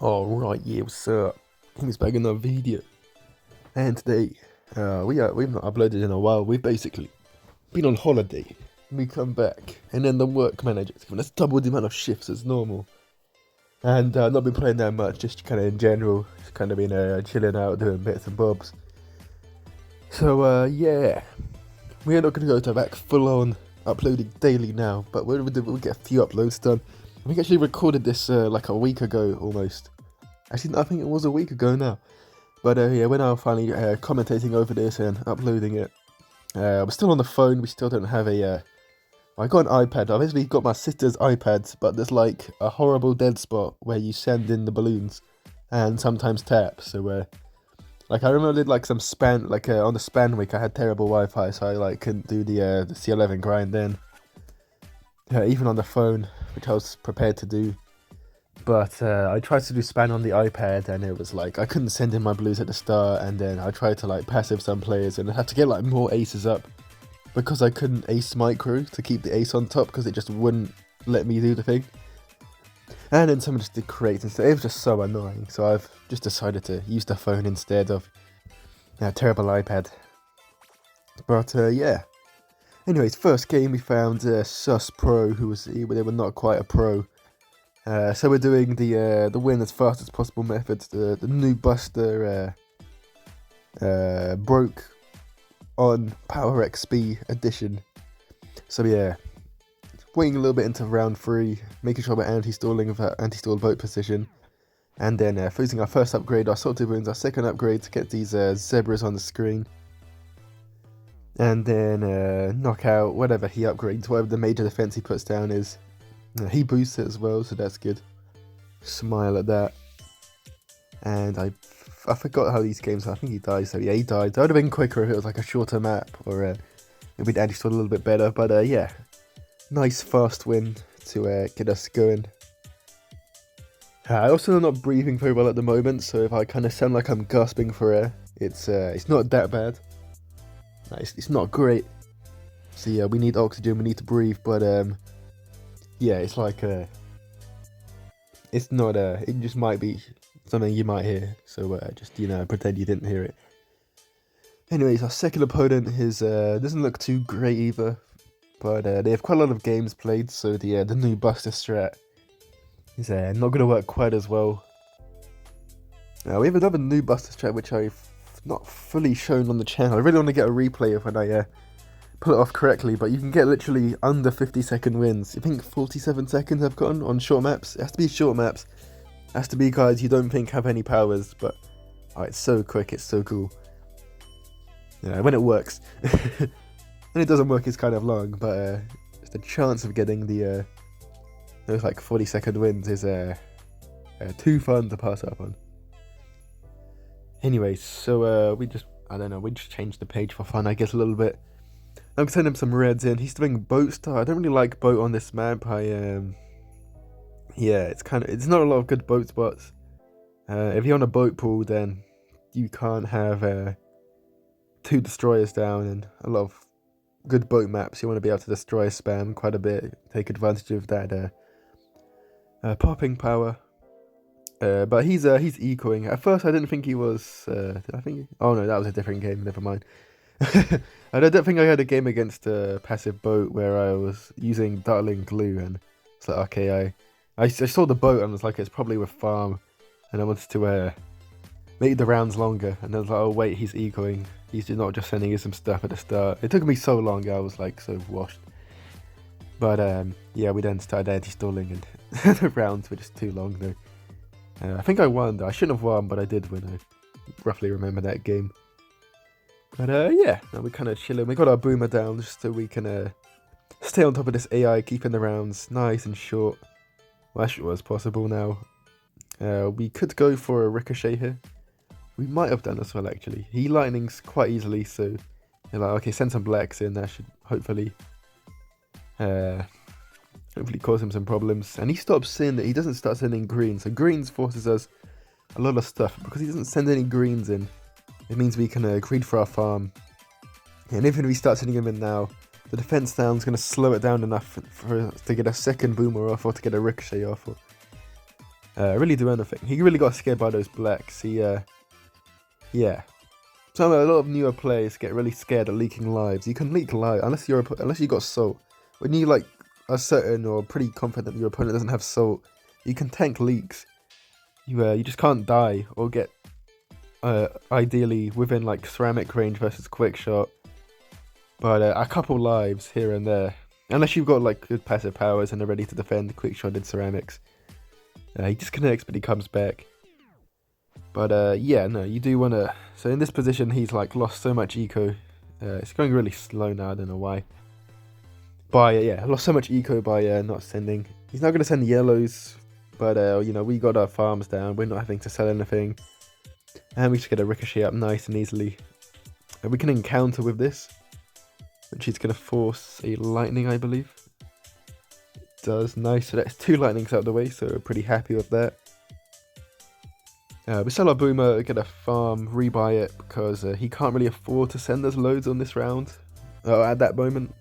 Alright, yeah, what's up? He's back in another video. And today, we've not uploaded in a while. We've basically been on holiday. We come back, and then the work manager's given us double the amount of shifts as normal. And not been playing that much, just kind of in general. Just kind of been chilling out, doing bits and bobs. So, yeah. We're not going to go back full on uploading daily now, but we'll get a few uploads done. We actually recorded this like a week ago almost. Actually, I think it was a week ago now. But yeah, we're now finally commentating over this and uploading it. We're still on the phone. We still don't have a... I got an iPad. I've basically got my sister's iPad, but there's like a horrible dead spot where you send in the balloons and sometimes tap. So, like I remember I did like some span, like on the span week I had terrible Wi-Fi, so I like couldn't do the C11 grind then. Even on the phone, which I was prepared to do. But I tried to do span on the iPad and it was like I couldn't send in my blues at the start, and then I tried to like passive some players and I had to get like more aces up because I couldn't ace micro to keep the ace on top because it just wouldn't let me do the thing. And then someone just did create instead. It was just so annoying, so I've just decided to use the phone instead of a terrible iPad. But yeah. Anyways, first game we found Sus Pro, who was they were not quite a pro. So we're doing the win as fast as possible methods. The new Buster broke on Power XP edition. So yeah, waiting a little bit into round 3, making sure we're anti-stalling with our anti-stall boat position, and then using our first upgrade, our salted wounds, our second upgrade to get these zebras on the screen, and then knock out whatever he upgrades, whatever the major defense he puts down is. He boosts it as well, so that's good. Smile at that. And I forgot how these games are. I think he died, so yeah, he died. That would have been quicker if it was like a shorter map, or if we'd anti-stalled a little bit better. But yeah, nice fast win to get us going. I also am not breathing very well at the moment, so if I kind of sound like I'm gasping for air, it's not that bad. It's not great. So yeah, we need oxygen, we need to breathe, but yeah, it's like it's not it just might be something you might hear, so just pretend you didn't hear it. Anyways, our second opponent is doesn't look too great either, but they have quite a lot of games played, so the new Buster strat is not going to work quite as well. We have another new Buster strat which I've not fully shown on the channel. I really want to get a replay of when I pull it off correctly, but you can get literally under 50-second wins. I think 47 seconds I've gotten on short maps. It has to be short maps. It has to be guys you don't think have any powers, but it's so quick, it's so cool. Yeah, when it works. When it doesn't work, it's kind of long, but just the chance of getting those like 40-second wins is too fun to pass up on. Anyways, so we just changed the page for fun, I guess, a little bit. I'm sending him some reds in. He's doing boat star. I don't really like boat on this map. Yeah, it's not a lot of good boat spots. If you're on a boat pool, then you can't have 2 destroyers down, and a lot of good boat maps you want to be able to destroy spam quite a bit, take advantage of that popping power. But he's ecoing. At first I didn't think he was, did I think? Oh no, that was a different game, never mind. I don't think I had a game against a passive boat where I was using Dartling Glue, and it's like, okay, I saw the boat and was like, it's probably with farm, and I wanted to make the rounds longer, and I was like, oh wait, he's ecoing. He's not just sending you some stuff at the start. It took me so long, I was like so washed. But yeah, we then started anti-stalling, and the rounds were just too long though. I think I won though. I shouldn't have won, but I did win. I roughly remember that game. But yeah, now we're kind of chilling. We got our boomer down just so we can stay on top of this AI, keeping the rounds nice and short. Well, as short as possible now. We could go for a ricochet here. We might have done as well, actually. He lightnings quite easily, so you're like, okay, send some blacks in. That should hopefully cause him some problems. And he stops sending. He doesn't start sending greens. So greens forces us a lot of stuff because he doesn't send any greens in. It means we can greed for our farm. And even if we start sending him in now, the defense down is going to slow it down enough for us to get a second boomer off, or to get a ricochet off. really do anything. He really got scared by those blacks. Yeah. A lot of newer players get really scared at leaking lives. You can leak lives unless you got salt. When you like are certain or pretty confident your opponent doesn't have salt, you can tank leaks. You just can't die or get ideally within like ceramic range versus quick shot. But a couple lives here and there, unless you've got like good passive powers and are ready to defend quick shotted ceramics. He disconnects, but he comes back. But yeah, no, you do want to. So in this position, he's like lost so much eco. It's going really slow now. I don't know why. Yeah, lost so much eco by not sending. He's not going to send yellows, but you know, we got our farms down. We're not having to sell anything, and we just get a ricochet up nice and easily. And we can encounter with this, which is going to force a lightning, I believe. It does, nice. So that's 2 lightnings out of the way. So we're pretty happy with that. We sell our boomer, get a farm, rebuy it because he can't really afford to send us loads on this round at that moment.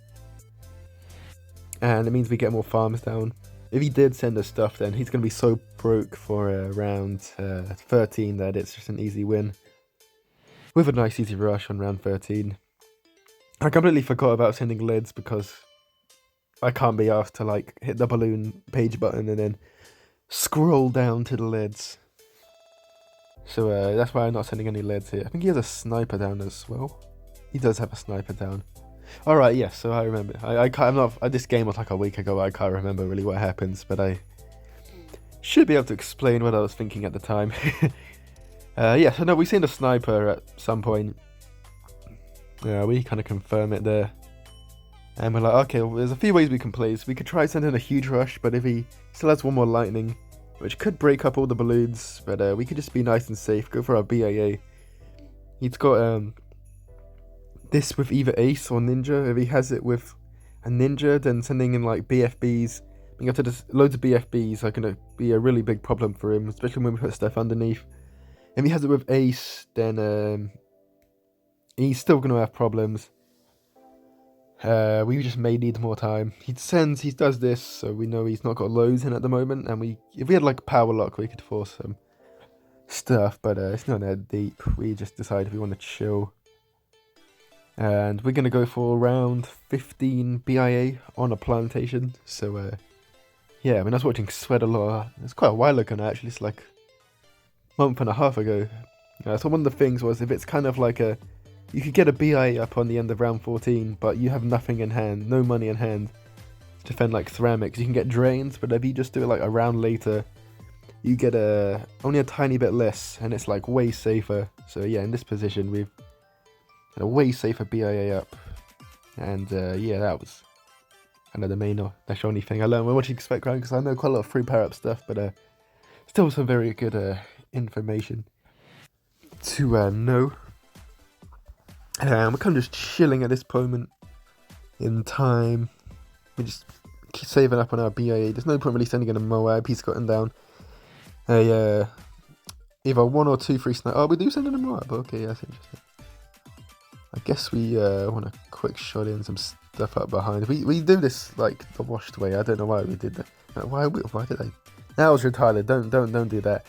And it means we get more farms down. If he did send us stuff, then he's going to be so broke for round 13 that it's just an easy win. With a nice easy rush on round 13. I completely forgot about sending leads because I can't be asked to like hit the balloon page button and then scroll down to the leads. So that's why I'm not sending any leads here. I think he has a sniper down as well. He does have a sniper down. Alright, yes, so I remember. This game was like a week ago. I can't remember really what happens, but I should be able to explain what I was thinking at the time. Yeah, so no, we've seen a sniper at some point. We kind of confirm it there. And we're like, okay, well, there's a few ways we can play. So we could try sending a huge rush, but if he still has one more lightning, which could break up all the balloons, but we could just be nice and safe, go for our BAA. He's got this with either Ace or Ninja. If he has it with a Ninja, then sending in like BFBs, being able to just loads of BFBs are going to be a really big problem for him, especially when we put stuff underneath. If he has it with Ace, then he's still going to have problems. We just may need more time. He does this, so we know he's not got loads in at the moment, and if we had like power lock, we could force some stuff, but it's not that deep. We just decided we want to chill. And we're going to go for round 15 BIA on a plantation. So, yeah, I mean, I was watching Sweat a lot. It's quite a while ago now, actually. It's like a month and a half ago. So one of the things was if it's kind of like you could get a BIA up on the end of round 14, but you have nothing in hand, no money in hand to defend like ceramics. You can get drains, but if you just do it like a round later, you get only a tiny bit less, and it's like way safer. So yeah, in this position, we've a way safer BIA up, and yeah, that was kind of the main that's only thing I learned when watching Spec Ground, because I know quite a lot of free power up stuff, but still some very good information to know. We're kind of just chilling at this moment in time. We just keep saving up on our BIA. There's no point really sending in a Moab. He's gotten down either 1 or 2 free snipers. Oh, we do send in a Moab. Okay, that's interesting. I guess we want a quick shot in some stuff up behind. We do this like the washed way. I don't know why we did that. Why did I? That was retarded. Don't do that.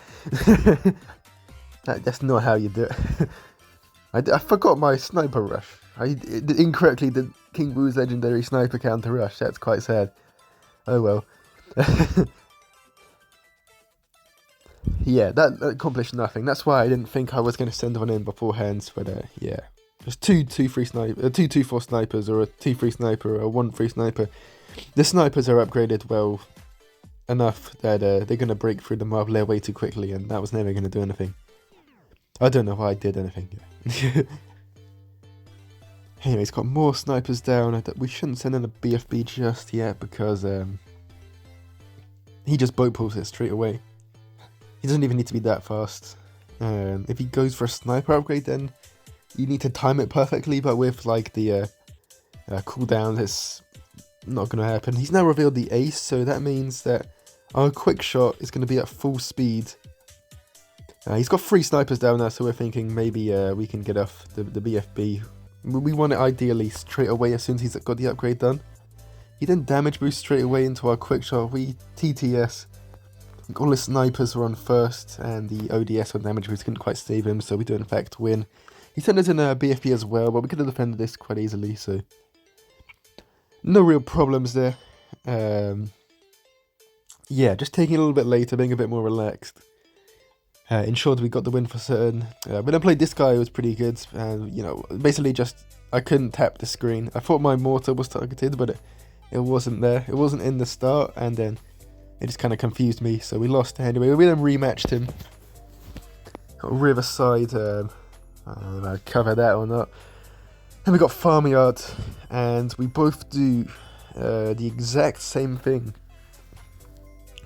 That's not how you do it. I forgot my sniper rush. I incorrectly did King Boo's legendary sniper counter rush. That's quite sad. Oh well. Yeah, that accomplished nothing. That's why I didn't think I was going to send one in beforehand. But yeah. There's 2 2-4 snipers, or a 2 free sniper, or a 1 free sniper. The snipers are upgraded well enough that they're going to break through the marble layer way too quickly, and that was never going to do anything. I don't know why I did anything. Anyway, he's got more snipers down. We shouldn't send in a BFB just yet because he just boat pulls it straight away. He doesn't even need to be that fast. If he goes for a sniper upgrade, then you need to time it perfectly, but with like the cooldowns, it's not going to happen. He's now revealed the ace, so that means that our quick shot is going to be at full speed. He's got 3 snipers down there, so we're thinking maybe we can get off the BFB. We want it ideally straight away as soon as he's got the upgrade done. He then damage boost straight away into our quick shot. We TTS. All the snipers were on first, and the ODS on damage boost couldn't quite save him, so we do in fact win. He sent us in a BFB as well, but we could have defended this quite easily, so no real problems there. Yeah, just taking it a little bit later, being a bit more relaxed. Ensured we got the win for certain. When I played this guy, it was pretty good, and you know, basically just I couldn't tap the screen. I thought my mortar was targeted, but it wasn't there. It wasn't in the start, and then it just kind of confused me, so we lost anyway. We then rematched him. Got Riverside, I don't know if I cover that or not. Then we got Farmyard, and we both do the exact same thing,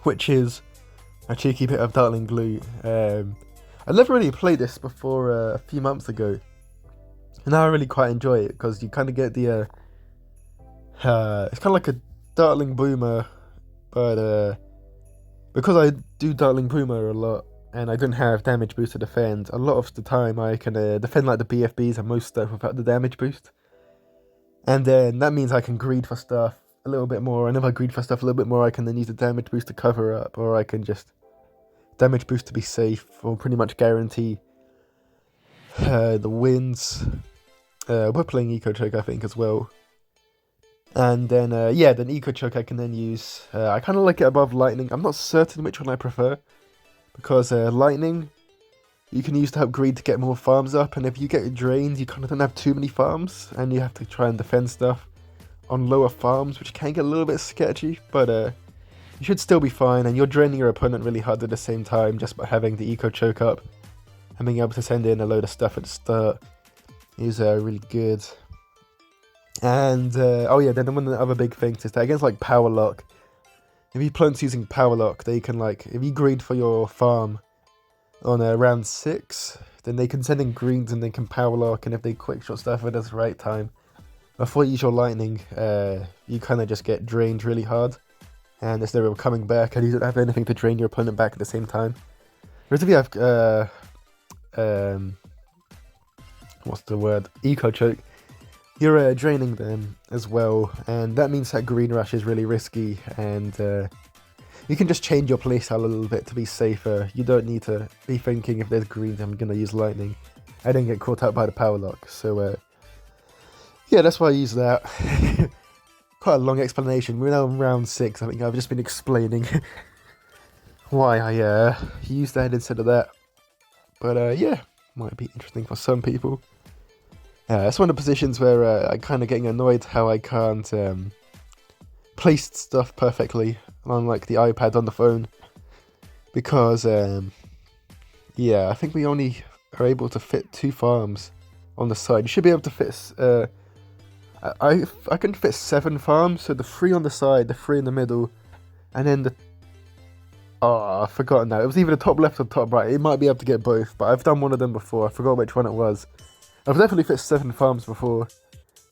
which is a cheeky bit of Dartling Glue. I never really played this before a few months ago, and now I really quite enjoy it because you kind of get the it's kind of like a Dartling Boomer, but because I do Dartling Boomer a lot and I don't have damage boost to defend, a lot of the time I can defend like the BFBs and most stuff without the damage boost, and then that means I can greed for stuff a little bit more, and if I greed for stuff a little bit more, I can then use the damage boost to cover up, or I can just damage boost to be safe, or pretty much guarantee the wins. We're playing Eco Choke, I think, as well. And then, yeah, then Eco Choke I can then use. I kind of like it above Lightning. I'm not certain which one I prefer, because Lightning, you can use to help greed to get more farms up, and if you get drained, you kind of don't have too many farms, and you have to try and defend stuff on lower farms, which can get a little bit sketchy, but you should still be fine, and you're draining your opponent really hard at the same time just by having the Eco Choke up and being able to send in a load of stuff at the start is really good. And oh yeah, then one of the other big things is that against like Power Lock, if your opponent's using Power Lock, they can like, if you greed for your farm on round 6, then they can send in greens and they can Power Lock, and if they quick shot stuff at the right time before you use your Lightning, you kind of just get drained really hard, and there's no real coming back, and you don't have anything to drain your opponent back at the same time. Whereas if you have what's the word? Eco Choke, you're draining them as well, and that means that Green Rush is really risky, and you can just change your playstyle a little bit to be safer. You don't need to be thinking, if there's greens, I'm going to use Lightning. I don't get caught up by the Power Lock, so yeah, that's why I use that. Quite a long explanation. We're now in round 6, I think I've just been explaining why I use that instead of that. But yeah, might be interesting for some people. That's one of the positions where I'm kind of getting annoyed how I can't place stuff perfectly on like the iPad on the phone, because yeah, I think we only are able to fit 2 farms on the side. You should be able to fit I can fit 7 farms, so the 3 on the side, the 3 in the middle, and then the I've forgotten now. It was either the top left or top right. It might be able to get both, but I've done one of them before. I forgot which one it was. I've definitely fit 7 farms before.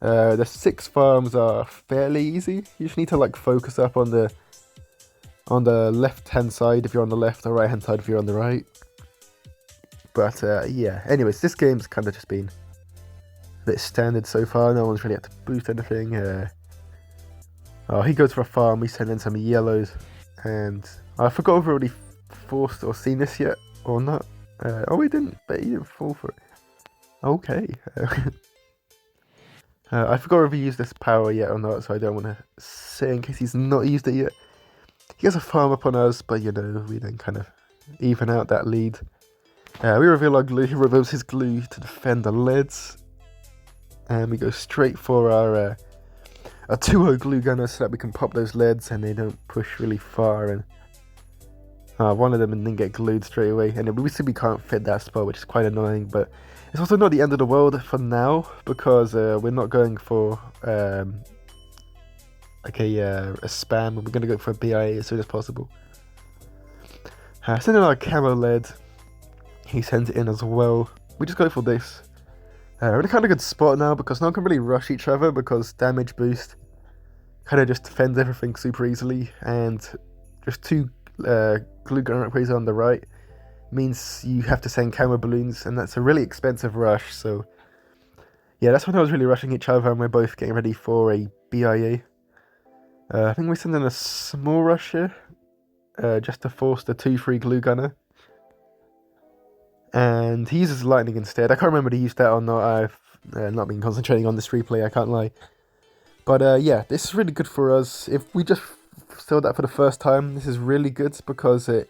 The 6 farms are fairly easy. You just need to like focus up on the left hand side if you're on the left, or right hand side if you're on the right. But yeah, anyways, this game's kind of just been a bit standard so far. No one's really had to boost anything. Oh, he goes for a farm. We send in some yellows, and I forgot if we've already forced or seen this yet or not. Oh, we didn't, but he didn't fall for it. Okay. I forgot if he used this power yet or not, so I don't want to say in case he's not used it yet. He has a farm up on us, but you know, we then kind of even out that lead. We reveal our glue. He reveals his glue to defend the leads, and we go straight for our a 2-0 glue gunner so that we can pop those leads and they don't push really far. And one of them and then get glued straight away, and we see we can't fit that spot, which is quite annoying, but it's also not the end of the world for now, because we're not going for like a spam. We're going to go for a BIA as soon as possible. Sending our camo lead, he sends it in as well. We just go for this. We're in a kind of good spot now because no one can really rush each other, because damage boost kind of just defends everything super easily, and just 2 glue gun upgrades on the right means you have to send camo balloons, and that's a really expensive rush. So yeah, that's when I was really rushing each other, and we're both getting ready for a BIA. I think we're sending a small rush here. just to force the 2-3 glue gunner. And he uses lightning instead. I can't remember to use that or not. I've not been concentrating on this replay, I can't lie. But yeah, this is really good for us. If we just saw that for the first time, this is really good because it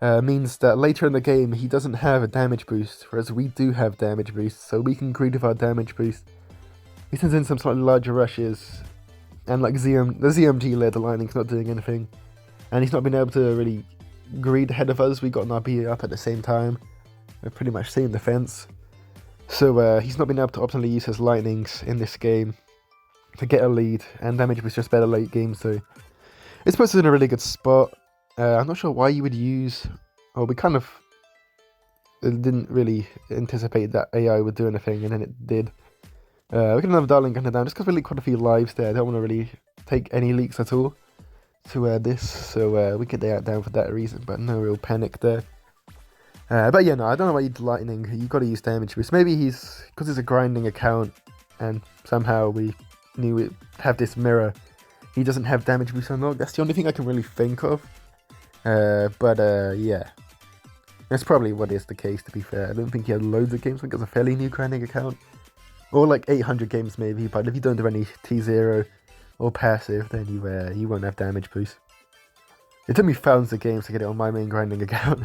means that later in the game he doesn't have a damage boost, whereas we do have damage boost, so we can greed with our damage boost. He sends in some slightly larger rushes, and like the ZMG led the lightning's not doing anything, and he's not been able to really greed ahead of us. We got an RB up at the same time. We're pretty much same defense, so he's not been able to optimally use his lightnings in this game to get a lead, and damage was just better late game, so it's puts us in a really good spot. I'm not sure why you would use, we kind of didn't really anticipate that AI would do anything, and then it did. We can another Darling Gunner down, just because we leaked quite a few lives there. I don't want to really take any leaks at all to this, so we get that down for that reason, but no real panic there. But yeah, no, I don't know why you'd lightning. You got to use damage boost. Maybe because it's a grinding account, and somehow we knew it have this mirror. He doesn't have damage boost unlocked. That's the only thing I can really think of. But yeah, that's probably what is the case. To be fair, I don't think he had loads of games. I think it's a fairly new grinding account, or like 800 games maybe. But if you don't do any T0 or passive, then you won't have damage boost. It took me thousands of games to get it on my main grinding account.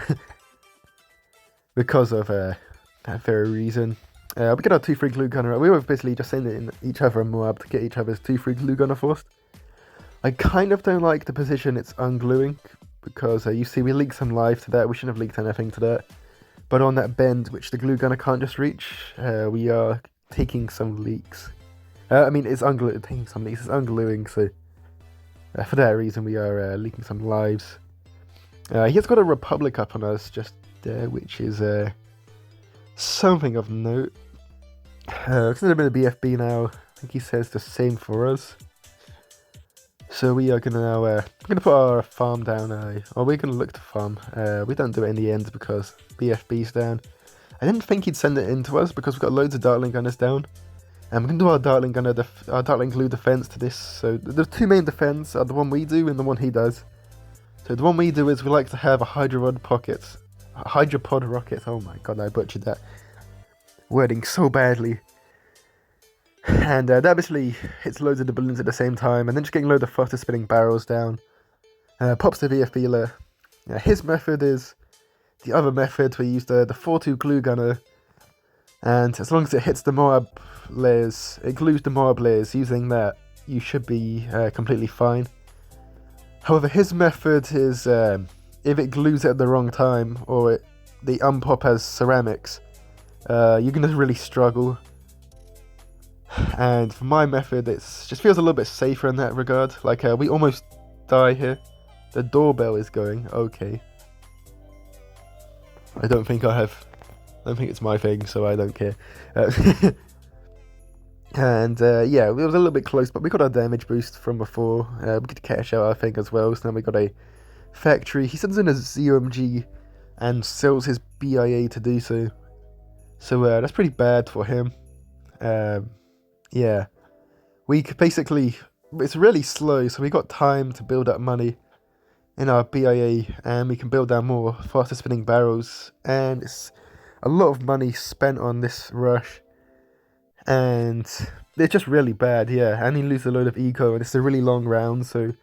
Because of that very reason. We get our 2-3 glue gunner. We were basically just sending each other a Moab to get each other's 2-3 glue gunner forced. I kind of don't like the position it's ungluing, because you see we leaked some live to that. We shouldn't have leaked anything to that. But on that bend, which the glue gunner can't just reach, we are taking some leaks. I mean, it's taking some leaks. It's ungluing, so for that reason we are leaking some lives. He has got a Republic up on us just there, which is something of note. It's a bit of BFB now. I think he says the same for us. So we are gonna now put our farm down. Or we're gonna look to farm. We don't do it in the end because BFB's down. I didn't think he'd send it in to us because we've got loads of Dartling Gunners down. And we're gonna do our Dartling Gunner, our Dartling Glue defense to this. So the two main defense are the one we do and the one he does. So the one we do is we like to have a Hydropod rocket. Oh my god, I butchered that wording so badly. And that basically hits loads of the balloons at the same time, and then just getting loads of faster spinning barrels down. Pops the VFB. His method is the other method. We use the 4-2 glue gunner, and as long as it hits the Moab layers, it glues the Moab layers. Using that, you should be completely fine. However, his method is if it glues it at the wrong time, or the unpop has ceramics, you're going to really struggle. And for my method, it just feels a little bit safer in that regard. Like, we almost die here. The doorbell is going, okay. I don't think it's my thing, so I don't care. And yeah, it was a little bit close, but we got our damage boost from before. We could cash out our thing as well, so now we got a factory. He sends in a ZMG and sells his BIA to do so. So that's pretty bad for him. Yeah. We could basically, it's really slow, so we got time to build up money in our BIA, and we can build down more faster spinning barrels, and it's a lot of money spent on this rush. And it's just really bad, yeah. And he loses a load of eco, and it's a really long round, so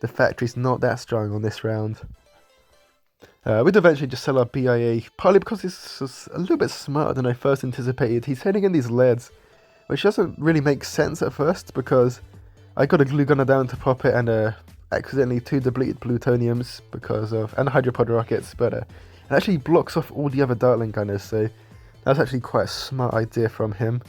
the factory's not that strong on this round. We'd eventually just sell our BIA, partly because it's a little bit smarter than I first anticipated. He's heading in these leads, which doesn't really make sense at first, because I got a glue gunner down to pop it, and accidentally 2 depleted plutoniums and hydropod rockets, but it actually blocks off all the other Dartling Gunners, so that's actually quite a smart idea from him.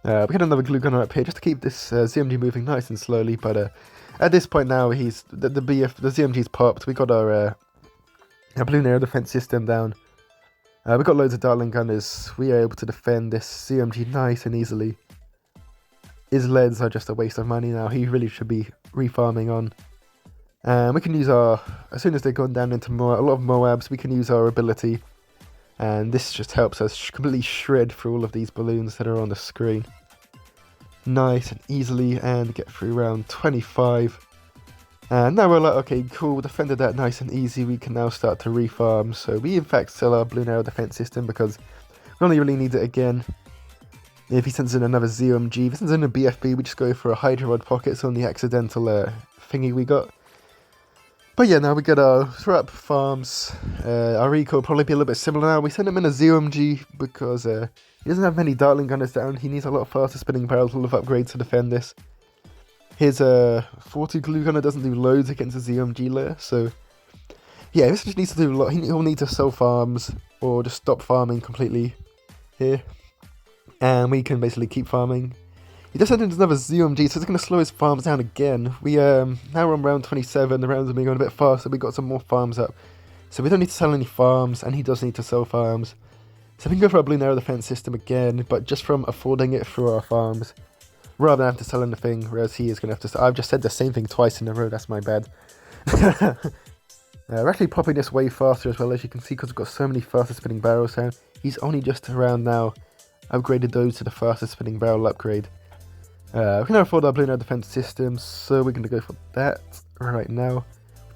We had another glue gunner up here just to keep this ZMG moving nice and slowly, but at this point now the ZMG's popped. We got our balloon air defense system down. We got loads of Dartling Gunners. We are able to defend this ZMG nice and easily. His leads are just a waste of money now. He really should be refarming on. We can use as soon as they've gone down into a lot of Moabs, we can use our ability. And this just helps us completely shred through all of these balloons that are on the screen. Nice and easily, and get through round 25. And now we're like, okay, cool, defended that nice and easy, we can now start to refarm. So we in fact sell our Bloon Arrow defense system because we only really need it again. If he sends in another ZOMG, if he sends in a BFB, we just go for a Hydra Rod Pockets on the accidental thingy we got. But yeah, now we get our throw-up farms. Our eco will probably be a little bit similar now. We send him in a ZOMG because he doesn't have many Dartling Gunners down. He needs a lot faster spinning barrels, a lot of upgrades to defend this. His 40 Glue Gunner doesn't do loads against a ZOMG layer, so yeah, this just needs to do a lot. He'll need to sell farms or just stop farming completely here. And we can basically keep farming. He just sent in another ZOMG, so it's going to slow his farms down again. We now we're on round 27, the rounds are going a bit faster, we got some more farms up. So we don't need to sell any farms, and he does need to sell farms. So we can go for our Bloon Arrow defense system again, but just from affording it through our farms, rather than have to sell anything, whereas he is going to have to... I've just said the same thing twice in a row, that's my bad. We're actually popping this way faster as well, as you can see, because we've got so many faster spinning barrels now. He's only just around now upgraded those to the fastest spinning barrel upgrade. We can now afford our Bloon Arrow defense system, so we're going to go for that right now.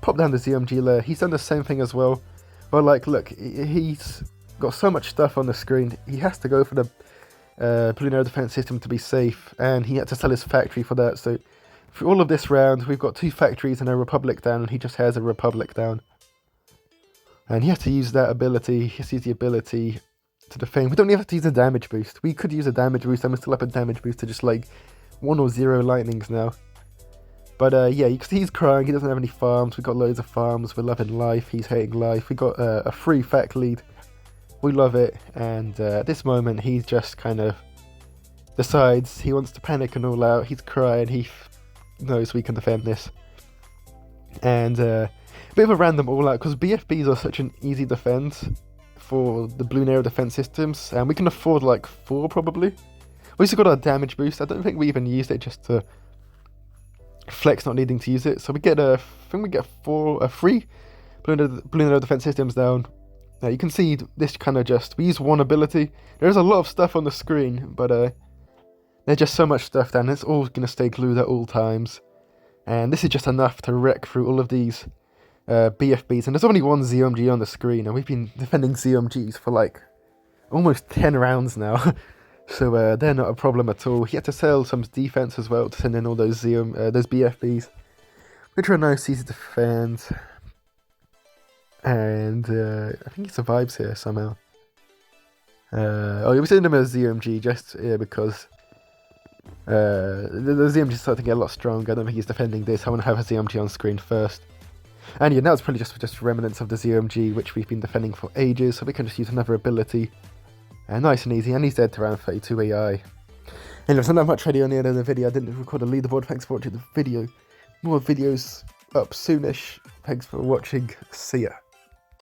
Pop down the ZMG layer. He's done the same thing as well. But like, look, he's got so much stuff on the screen. He has to go for the Bloon Arrow defense system to be safe, and he had to sell his factory for that. So for all of this round, we've got 2 factories and a Republic down, and he just has a Republic down. And he has to use that ability. He has to use the ability to defend. We don't even have to use a damage boost. We could use a damage boost, and we're still up a damage boost to just like 1 or 0 lightnings now. But yeah, you can see he's crying, he doesn't have any farms, we've got loads of farms, we're loving life, he's hating life, we got a free fact lead, we love it, and at this moment he just kind of decides he wants to panic and all out, he's crying, he knows we can defend this. And a bit of a random all out, because BFBs are such an easy defense for the Bloon Arrow defense systems, and we can afford like 4 probably. We also got our damage boost. I don't think we even used it just to flex not needing to use it. So we get I think we get 3 Bloon Arrow defense systems down. Now you can see this kind of just, we use 1 ability. There's a lot of stuff on the screen, but there's just so much stuff down. It's all going to stay glued at all times. And this is just enough to wreck through all of these BFBs. And there's only 1 ZOMG on the screen, and we've been defending ZOMGs for like almost 10 rounds now. So they're not a problem at all. He had to sell some defense as well to send in all those those BFBs, which are nice, easy to defend. And I think he survives here somehow. Oh, he was in him as ZMG just because the ZMG is starting to get a lot stronger. I don't think he's defending this. I want to have a ZMG on screen first. And yeah, now it's probably just remnants of the ZMG, which we've been defending for ages, so we can just use another ability. Nice and easy, and he's dead to round 32 AI. Anyways, I don't have much ready on the end of the video. I didn't record a leaderboard. Thanks for watching the video. More videos up soonish. Thanks for watching. See ya.